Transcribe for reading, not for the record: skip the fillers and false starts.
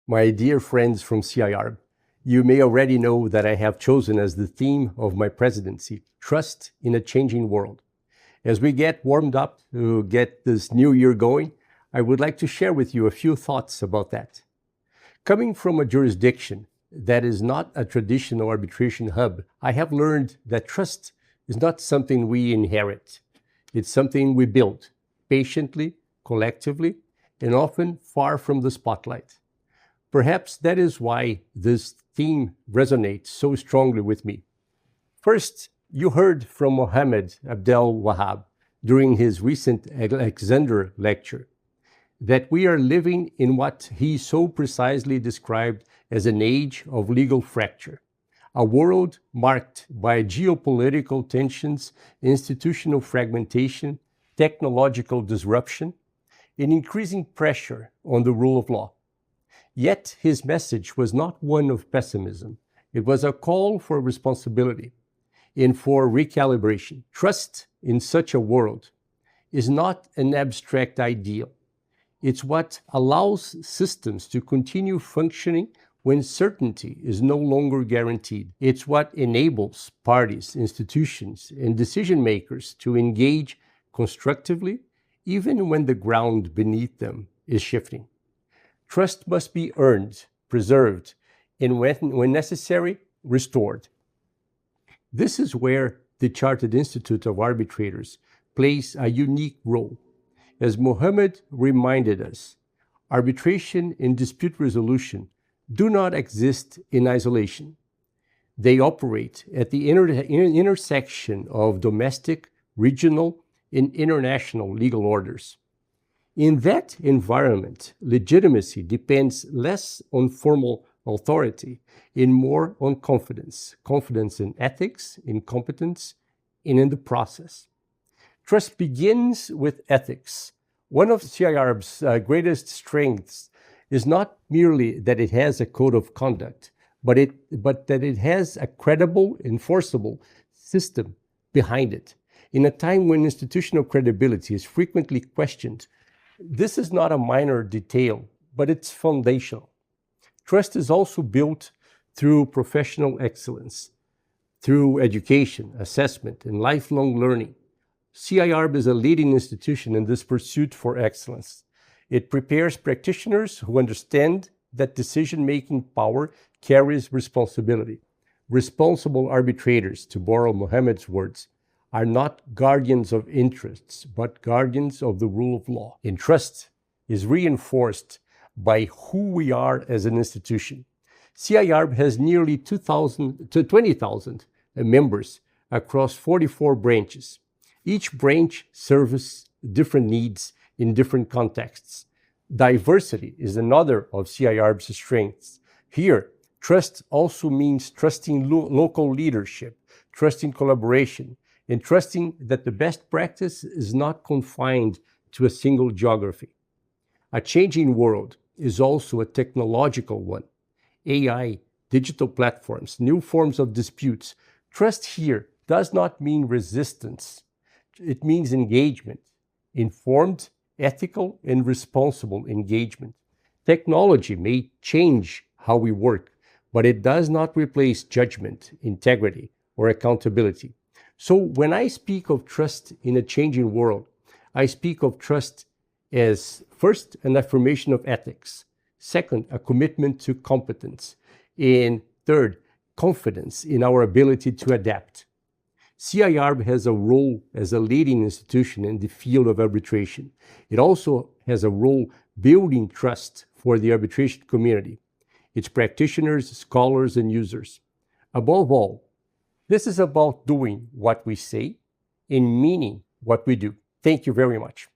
My dear friends from Ciarb, you may already know that I have chosen as the theme of my presidency, trust in a changing world. As we get warmed up to get this new year going, I would like to share with you a few thoughts about that. Coming from a jurisdiction that is not a traditional arbitration hub, I have learned that trust is not something we inherit. It's something we build patiently, collectively, and often far from the spotlight. Perhaps that is why this theme resonates so strongly with me. First, you heard from Mohammed Abdel Wahab during his recent Alexander lecture that we are living in what he so precisely described as an age of legal fracture, a world marked by geopolitical tensions, institutional fragmentation, technological disruption, and increasing pressure on the rule of law. Yet his message was not one of pessimism. It was a call for responsibility and for recalibration. Trust in such a world is not an abstract ideal. It's what allows systems to continue functioning when certainty is no longer guaranteed. It's what enables parties, institutions, and decision makers to engage constructively, even when the ground beneath them is shifting. Trust must be earned, preserved, and when necessary, restored. This is where the Chartered Institute of Arbitrators plays a unique role. As Mohammed reminded us, arbitration and dispute resolution do not exist in isolation. They operate at the intersection of domestic, regional, and international legal orders. In that environment, legitimacy depends less on formal authority and more on confidence. Confidence in ethics, in competence, and in the process. Trust begins with ethics. One of Ciarb's greatest strengths is not merely that it has a code of conduct, but that it has a credible, enforceable system behind it. In a time when institutional credibility is frequently questioned, this is not a minor detail, but it's foundational. Trust is also built through professional excellence, through education, assessment, and lifelong learning. Ciarb is a leading institution in this pursuit for excellence. It prepares practitioners who understand that decision-making power carries responsibility. Responsible arbitrators, to borrow Mohammed's words, are not guardians of interests, but guardians of the rule of law. And trust is reinforced by who we are as an institution. Ciarb has nearly 20,000 members across 44 branches. Each branch serves different needs in different contexts. Diversity is another of Ciarb's strengths. Here, trust also means trusting local leadership, trusting collaboration, and trusting that the best practice is not confined to a single geography. A changing world is also a technological one. AI, digital platforms, new forms of disputes. Trust here does not mean resistance. It means engagement, informed, ethical, and responsible engagement. Technology may change how we work, but it does not replace judgment, integrity, or accountability. So when I speak of trust in a changing world, I speak of trust as first, an affirmation of ethics, second, a commitment to competence, and third, confidence in our ability to adapt. Ciarb has a role as a leading institution in the field of arbitration. It also has a role building trust for the arbitration community, its practitioners, scholars, and users. Above all, this is about doing what we say and meaning what we do. Thank you very much.